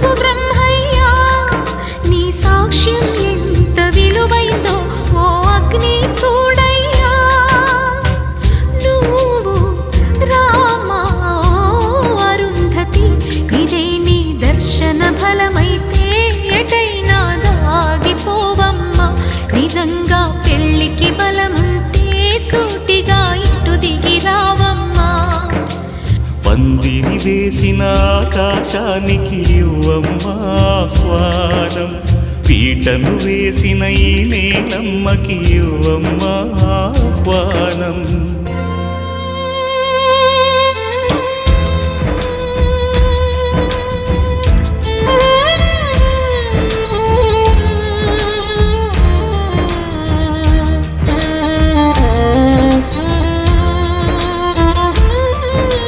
గురువు బ్రహ్మయ్యా నీ సాక్ష్యం ఎంత విలువైందో ఓ అగ్ని చూడయ్యా నువ్వు రామా అరుంధతి ఇదే నీ దర్శన ఫలమైతే ఎటైనా దాగిపోవమ్మా నిజంగా పెళ్ళికి బలముంటే సూటిగా ఇటు దిగి రావమ్మా పందిరి వేసిన ఆకాశానికి ఇవ్వమ్మా ఆహ్వానం పీటను వేసిన ఈ నేలమ్మకి ఇవ్వమ్మా ఆహ్వానం